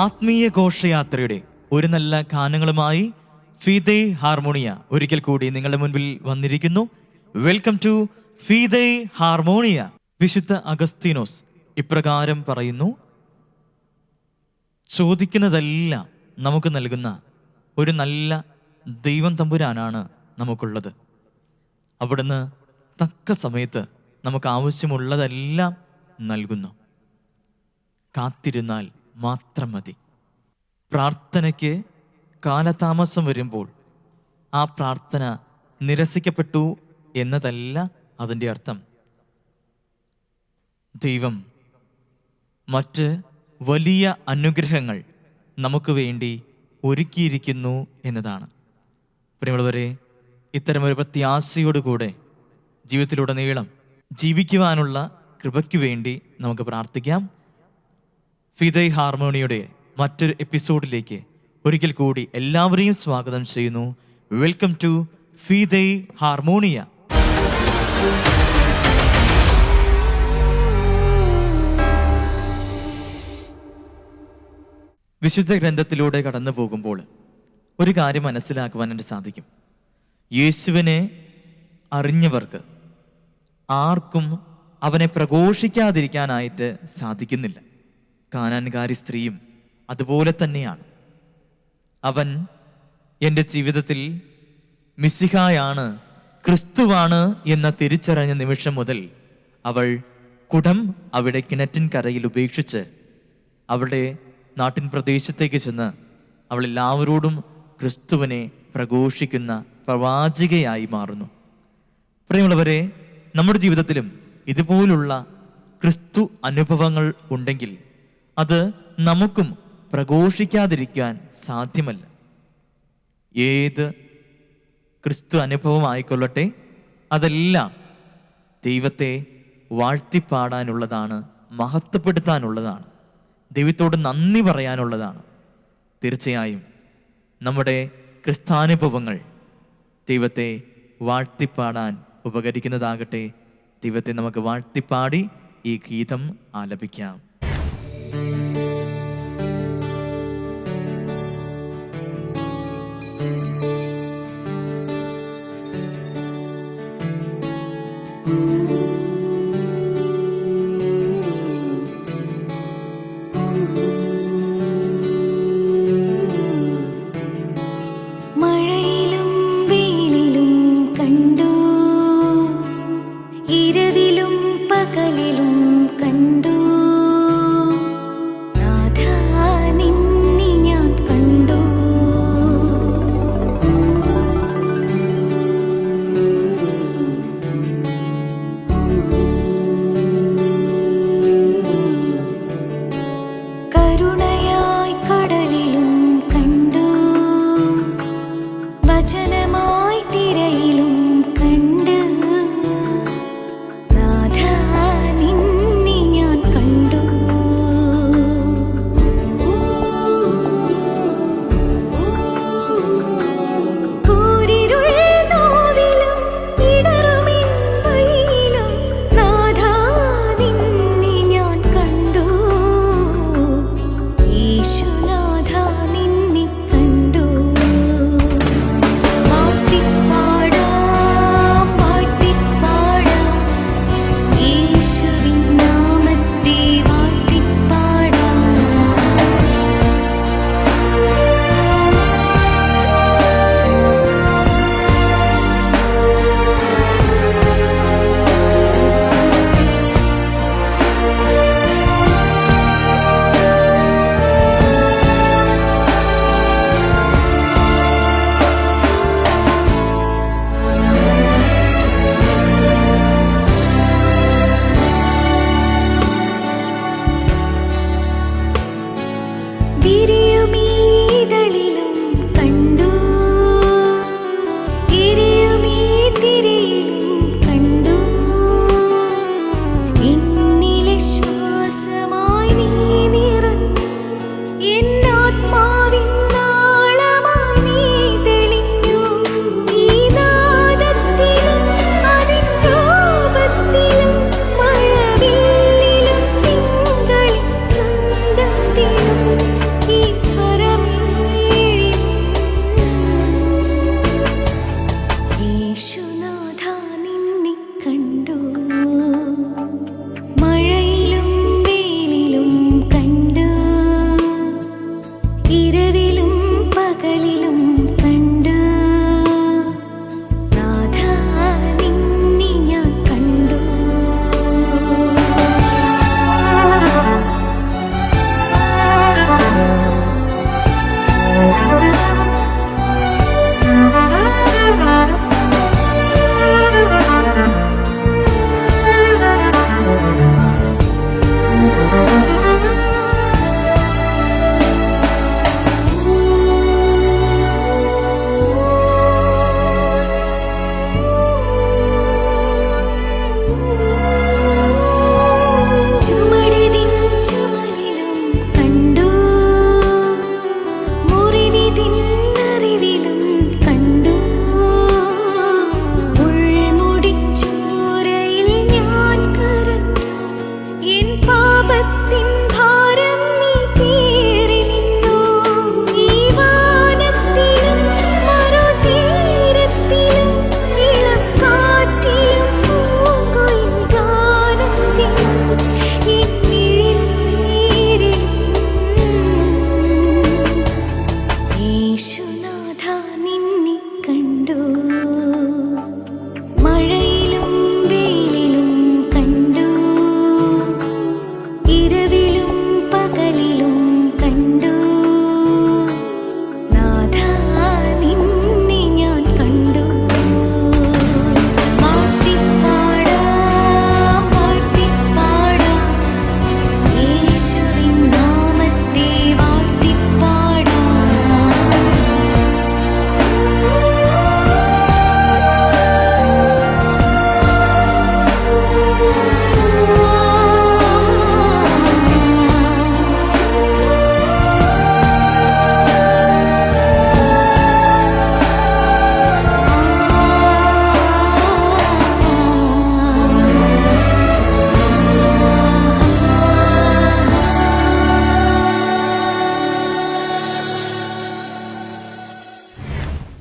ആത്മീയ ഘോഷയാത്രയുടെ ഒരു നല്ല ഗാനങ്ങളുമായി ഫീദേ ഹാർമോണിയ ഒരിക്കൽ കൂടി നിങ്ങളുടെ മുൻപിൽ വന്നിരിക്കുന്നു. Welcome to Fide Harmonia. വിശുദ്ധ അഗസ്തീനോസ് ഇപ്രകാരം പറയുന്നു: ചോദിക്കുന്നതെല്ലാം നമുക്ക് നൽകുന്ന ഒരു നല്ല ദൈവം തമ്പുരാനാണ് നമുക്കുള്ളത്. അവിടുന്ന് തക്ക സമയത്ത് നമുക്ക് ആവശ്യമുള്ളതെല്ലാം നൽകുന്നു. കാത്തിരുന്നാൽ മാത്രം മതി. പ്രാർത്ഥനയ്ക്ക് കാലതാമസം വരുമ്പോൾ ആ പ്രാർത്ഥന നിരസിക്കപ്പെട്ടു എന്നതല്ല അതിൻ്റെ അർത്ഥം. ദൈവം മറ്റ് വലിയ അനുഗ്രഹങ്ങൾ നമുക്ക് വേണ്ടി ഒരുക്കിയിരിക്കുന്നു എന്നതാണ്. പ്രിയമുള്ളവരെ, ഇത്തരമൊരു പ്രത്യാശയോടുകൂടെ ജീവിതത്തിലുടനീളം ജീവിക്കുവാനുള്ള കൃപയ്ക്ക് വേണ്ടി നമുക്ക് പ്രാർത്ഥിക്കാം. ഫീദേ ഹാർമോണിയുടെ മറ്റൊരു എപ്പിസോഡിലേക്ക് ഒരിക്കൽ കൂടി എല്ലാവരെയും സ്വാഗതം ചെയ്യുന്നു. Welcome to Fide Harmonia. വിശുദ്ധ ഗ്രന്ഥത്തിലൂടെ കടന്നു പോകുമ്പോൾ ഒരു കാര്യം മനസ്സിലാക്കുവാൻ വേണ്ടി സാധിക്കും. യേശുവിനെ അറിഞ്ഞവർക്ക് ആർക്കും അവനെ പ്രഘോഷിക്കാതിരിക്കാനായിട്ട് സാധിക്കുന്നില്ല. കാനാൻകാരി സ്ത്രീയും അതുപോലെ തന്നെയാണ്. അവൻ എൻ്റെ ജീവിതത്തിൽ മിശിഹായാണ്, ക്രിസ്തുവാണ് എന്ന തിരിച്ചറിഞ്ഞ നിമിഷം മുതൽ അവൾ കുടം അവിടെ കിണറ്റിൻ കരയിൽ ഉപേക്ഷിച്ച് അവളുടെ നാട്ടിൻ പ്രദേശത്തേക്ക് ചെന്ന് അവൾ എല്ലാവരോടും ക്രിസ്തുവിനെ പ്രഘോഷിക്കുന്ന പ്രവാചികയായി മാറുന്നു. പ്രിയമുള്ളവരെ, നമ്മുടെ ജീവിതത്തിലും ഇതുപോലുള്ള ക്രിസ്തു അനുഭവങ്ങൾ ഉണ്ടെങ്കിൽ അത് നമുക്കും പ്രഘോഷിക്കാതിരിക്കാൻ സാധ്യമല്ല. ഏത് ക്രിസ്തു അനുഭവമായിക്കൊള്ളട്ടെ, അതെല്ലാം ദൈവത്തെ വാഴ്ത്തിപ്പാടാനുള്ളതാണ്, മഹത്വപ്പെടുത്താനുള്ളതാണ്, ദൈവത്തോട് നന്ദി പറയാനുള്ളതാണ്. തീർച്ചയായും നമ്മുടെ ക്രിസ്താനുഭവങ്ങൾ ദൈവത്തെ വാഴ്ത്തിപ്പാടാൻ ഉപകരിക്കുന്നതാകട്ടെ. ദൈവത്തെ നമുക്ക് വാഴ്ത്തിപ്പാടി ഈ ഗീതം ആലപിക്കാം.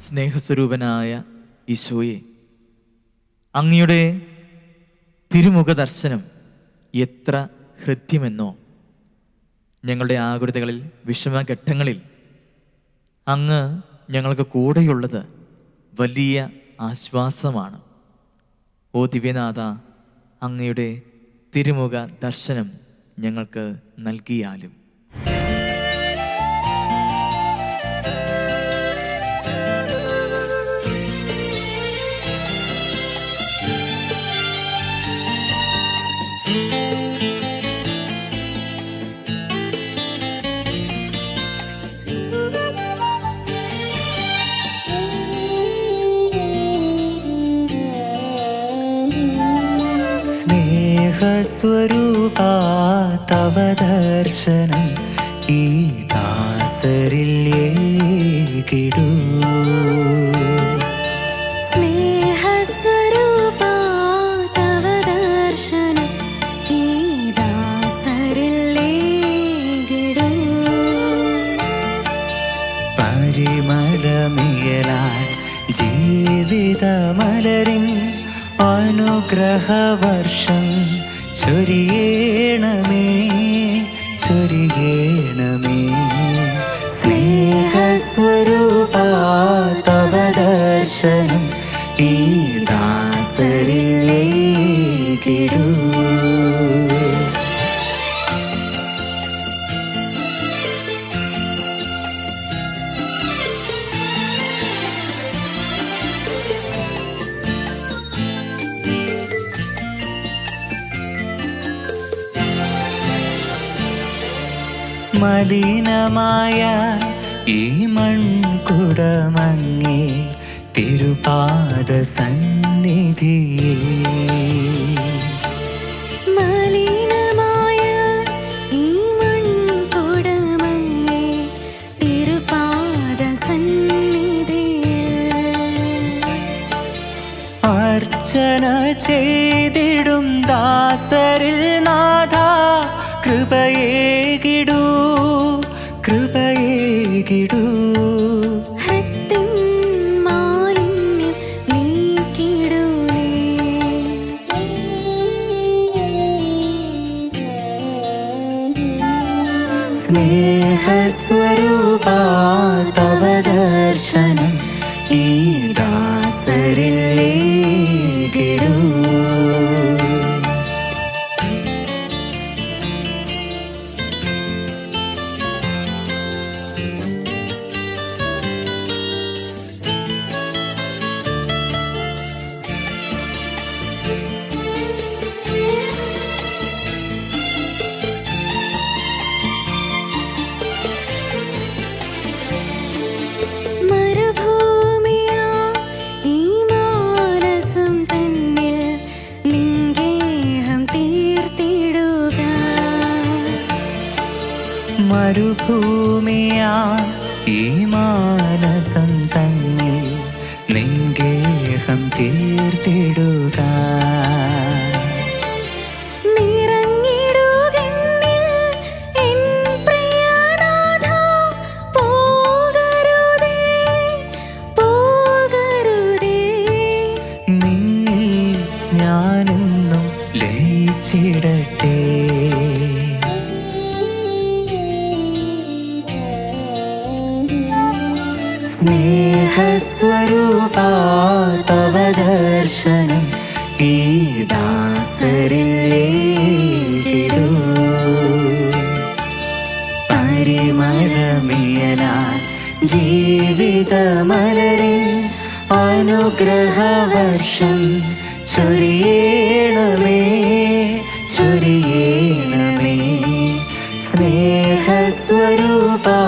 സ്നേഹസ്വരൂപനായ ഈശോയെ, അങ്ങയുടെ തിരുമുഖ ദർശനം എത്ര ഹൃദ്യമെന്നോ. ഞങ്ങളുടെ ആകുലതകളിൽ, വിഷമഘട്ടങ്ങളിൽ അങ്ങ് ഞങ്ങൾക്ക് കൂടെയുള്ളത് വലിയ ആശ്വാസമാണ്. ഓ ദിവ്യനാഥ, അങ്ങയുടെ തിരുമുഖ ദർശനം ഞങ്ങൾക്ക് നൽകിയാലും. സ്വരൂപാ തവ ദർശനം ഈ ദാസരിൽ ഏകിടൂ. സ്നേഹസ്വരൂപാ തവ ദർശനം ഈ ദാസരിൽ ഏകിടൂ. പരിമളമിയലാൽ ജീവിതമലരിൻ അനുഗ്രഹവർഷം ചൊരിയേണമേ, ചൊരിയേണമേ. സ്നേഹസ്വരൂപാ തവ ദർശനം ഈ ദാസരിൽ ഏകിടൂ. മലിനമായ ഈ മൺകുടമങ്ങേ തിരുപാദ സന്നിധിയിൽ. മലിനമായ ഈ മൺകുടമങ്ങേ തിരുപാദ സന്നിധിയിൽ. അർച്ചന ചെയ്തിടും ദാസരിൽ നാഥ കൃപയേകിടൂ, കൃപയേകിടൂ. ഹൃത്തിൻ മാലിന്യം നീക്കിടൂലേ. സ്നേഹസ്വരൂപാ തവ ദർശനം ഈ ദാസരിൽ ഏകിടൂ. മരുഭൂമിയാ ഈ മാനസം തന്നിൽ നിൻ ഗേഹം തീർത്തിടുക. മരുഭൂമിയാ ഈ മാനസം തന്നിൽ നിൻ ഗേഹം തീർത്തിടുക. നിറഞ്ഞിടുകെന്നിൽ എൻ പ്രിയനാഥ, പോകരുതേ, പോകരുതേ. നിന്നിൽ ഞാനെന്നും ലയിച്ചിടട്ടെ. സ്നേഹസ്വരൂപാ തവ ദർശനം ഈ ദാസരിൽ ഏകിടൂ. പരിമളമിയലാൽ ജീവിതമലരിൽ അനുഗ്രഹവർഷം ചൊരിയേണമേ, ചൊരിയേണമേ. സ്നേഹസ്വരൂപാ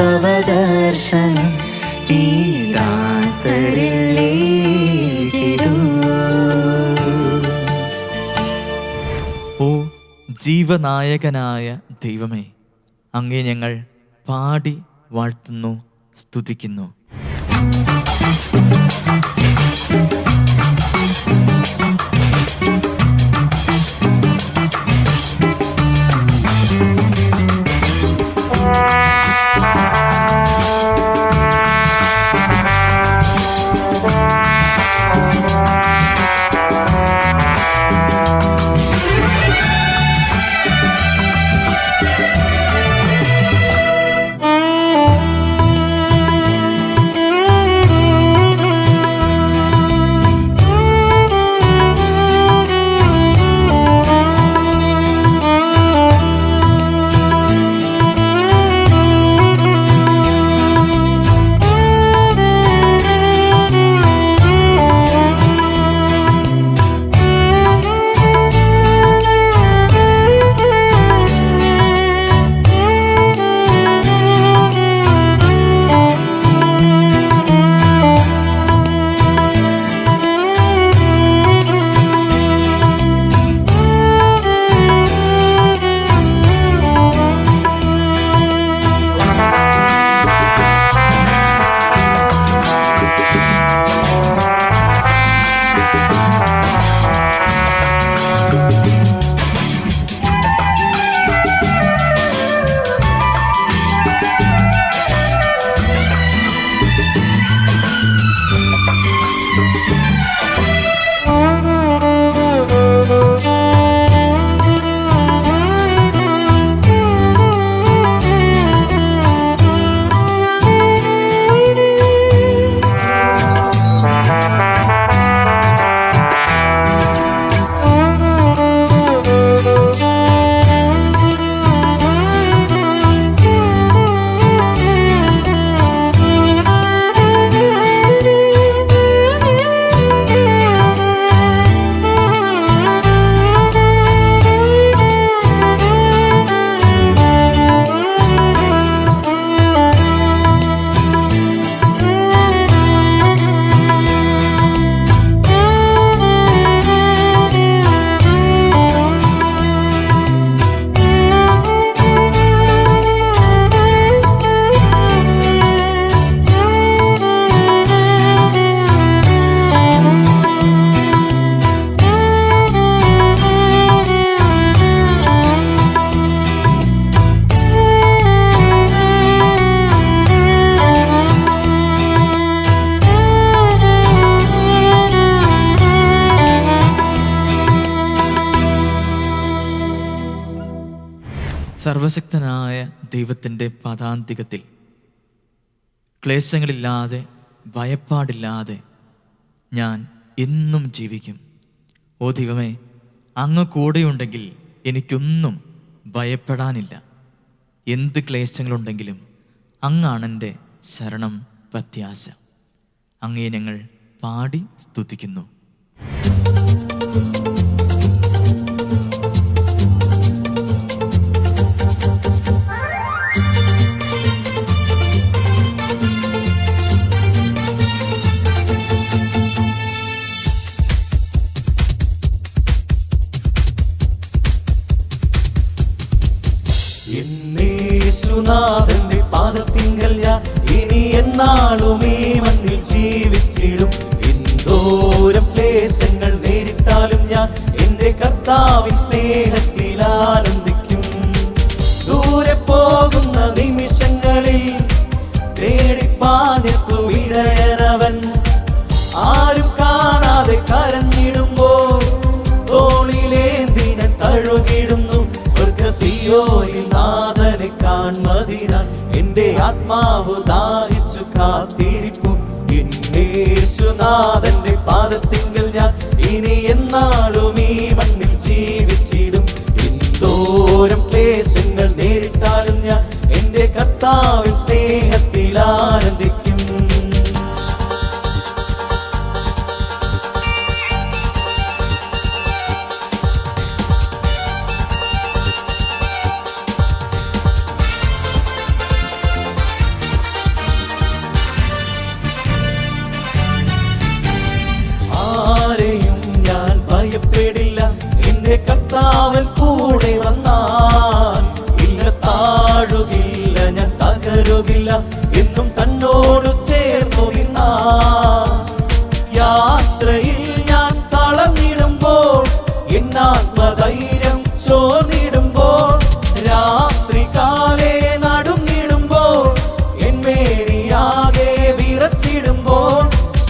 തവ ദർശനം ഈ ദാസരിൽ ഏകിടൂ. ഓ ജീവനായകനായ ദൈവമേ, അങ്ങേ ഞങ്ങൾ പാടി വാഴ്ത്തുന്നു, സ്തുതിക്കുന്നു. സർവശക്തനായ ദൈവത്തിൻ്റെ പദാന്തികത്തിൽ ക്ലേശങ്ങളില്ലാതെ ഭയപ്പാടില്ലാതെ ഞാൻ എന്നും ജീവിക്കും. ഓ ദൈവമേ, അങ്ങ് കൂടെയുണ്ടെങ്കിൽ എനിക്കൊന്നും ഭയപ്പെടാനില്ല. എന്ത് ക്ലേശങ്ങളുണ്ടെങ്കിലും അങ്ങാണെൻ്റെ ശരണം പ്രത്യാശ. അങ്ങയെ ഞങ്ങൾ പാടി സ്തുതിക്കുന്നു. യേശുനാഥന്റെ പാദത്തിങ്കൽ ഞാൻ ഇനി എന്നാളും ഈ മണ്ണിൽ ജീവിച്ചിടും. എന്തോരം ക്ലേശങ്ങൾ നേരിട്ടാലും ഞാൻ എന്റെ കർത്താവിൻ സ്നേഹത്തിൽ ആനന്ദിക്കും. ദൂരെ പോകുന്ന നിമിഷങ്ങളിൽ തേടിപ്പാഞ്ഞെത്തും ഇടയനവൻ. ആരും കാണാതെ കരഞ്ഞിടുമ്പോൾ തോളിലേന്തി ഞാൻ തഴുകിടുന്നു. സ്വർഗ്ഗസിയോനിൽ നാഥനെ കാൺമതിനാൽ എന്റെ ആത്മാവ് ദാഹിച്ചു കാത്തിരിപ്പു. എന്റെ യേശുനാഥന്റെ പാദത്തിങ്കൽ ഞാൻ ഇനി എന്നാളും ഈ മണ്ണിൽ ജീവിച്ചിടും. എന്തോരം ക്ലേശങ്ങൾ നേരിട്ടാലും ഞാൻ എന്റെ കർത്താവിൻ സ്നേഹത്തിൽ ആനന്ദിക്കും. എന്റെ കർത്താവൻ കൂടെ വന്നാൽ ഇല്ല താഴുകില്ല, ഞാൻ തകരുകില്ല, എന്നും തന്നോട് ചേർന്നു നിന്നാൽ. യാത്രയിൽ ഞാൻ തളർന്നിടുമ്പോൾ എന്നാത്മധൈര്യം ചോർന്നിടുമ്പോൾ രാത്രി കാലേ നടുങ്ങിടുമ്പോൾ എന്മേനിയാകെ വിറച്ചിടുമ്പോൾ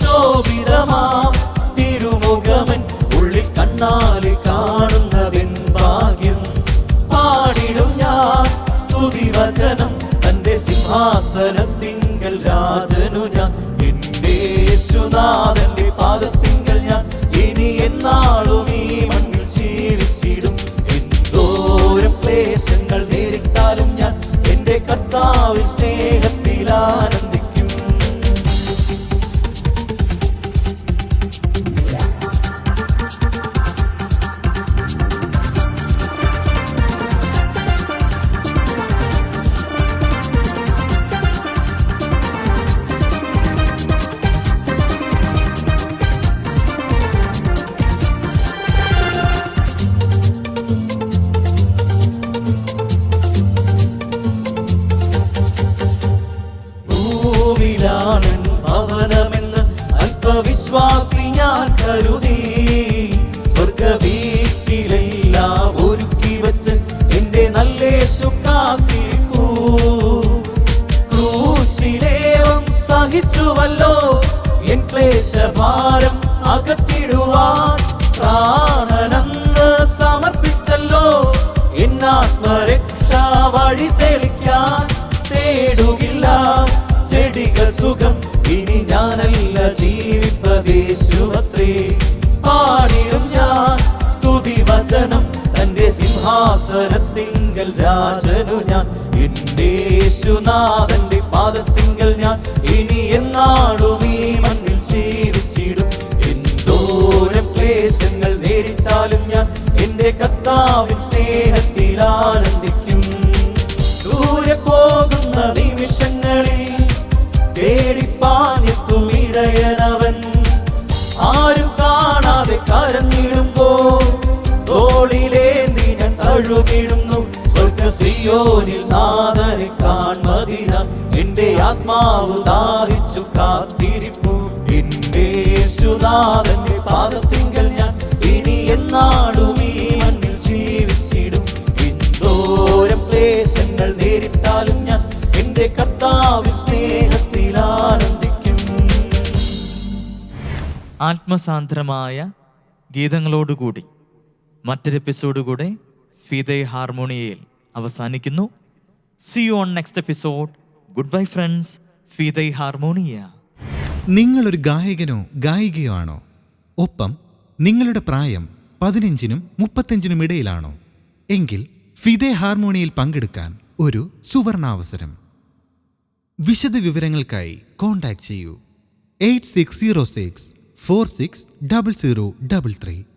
ശോഭിതമാം തിരുമുഖമൻ ഉള്ളിൽ കണ്ണാല് കാണുന്നതിൻ ഭാഗ്യം. പാടിടും ഞാൻ സ്തുതിവചനം തന്റെ സിംഹാസനത്തിങ്കൽ രാജനു ഞാൻ. എന്റെ യേശുനാഥന്റെ പാദത്തിങ്കൽ ഞാൻ ഇനി എന്നാളും ഈ മണ്ണിൽ ജീവിച്ചിടും. എന്തോരം ക്ലേശങ്ങൾ നേരിട്ടാലും ഞാൻ എന്റെ കർത്താവിൻ സ്നേഹത്തിൽ ആനന്ദിക്കും. ഭവനമെന്ന് അല്പവിശ്വാസി ഞാൻ കരുതി. സ്വർഗവീട്ടിലെല്ലാം ഒരുക്കി വെച്ച് എന്റെ നല്ലേശു കാത്തിരിപ്പൂ. ക്രൂശിലേവം സഹിച്ചുവല്ലോ എൻ ക്ലേശഭാരം അകറ്റിടുവാൻ. പ്രാണനന്ന് സമർപ്പിച്ചല്ലോ എന്നാത്മരക്ഷാ വഴി തെളിക്കാൻ. തേടുകില്ല ചെടിക സുഖം ഇനി ഞാനല്ല ജീവിപ്പതേശുവത്രേ. പാടിടും ഞാൻ സ്തുതിവചനം തന്റെ സിംഹാസനത്തിങ്കൽ രാജനു ഞാൻ. എന്റെ യേശുനാഥന്റെ പാദത്തിങ്കൽ ഞാൻ ഇനി എന്നാളും ഈ മണ്ണിൽ ജീവിച്ചിടും. എന്തോരം ക്ലേശങ്ങൾ നേരിട്ടാലും ഞാൻ എന്റെ കർത്താവിൻ സ്നേഹത്തിൽ ആനന്ദിക്കും. ദൂരെ പോകുന്ന നിമിഷങ്ങളിൽ തേടിപ്പാഞ്ഞെത്തും ഇടയനവൻ. ആരും കാണാതെ കരഞ്ഞിടുമ്പോൾ തോളിലേന്തി ഞാൻ തഴുകിടുന്നു. സ്വർഗ്ഗസിയോനിൽ നാഥനെ കാൺമതിനാൽ എന്റെ ആത്മാവ് ദാഹിച്ചു കാത്തിരിപ്പു. എന്റെ യേശുനാഥന്റെ പാദത്തിങ്കൽ ഞാൻ ഇനി എന്നാളും ഈ മണ്ണിൽ ജീവിച്ചിടും. എന്തോരം ക്ലേശങ്ങൾ നേരിട്ടാലും ഞാൻ എന്റെ കർത്താവിൻ സ്നേഹത്തിൽ ആനന്ദിക്കും. ആത്മസാന്ദ്രമായ ഗീതങ്ങളോടുകൂടി മറ്റൊരു എപ്പിസോഡ് കൂടെ ഫീദേ ഹാർമോണിയയിൽ അവസാനിക്കുന്നു. See you on next episode. Goodbye friends. ഫിദൈ ഹാർമോണിയ. നിങ്ങളൊരു ഗായകനോ ഗായികയോ ആണോ? ഒപ്പം നിങ്ങളുടെ പ്രായം 15-നും 35-നും ഇടയിലാണോ? എങ്കിൽ ഫിദൈ ഹാർമോണിയയിൽ പങ്കെടുക്കാൻ ഒരു സുവർണാവസരം. വിശദ വിവരങ്ങൾക്കായി കോൺടാക്ട് ചെയ്യൂ 8606 460033.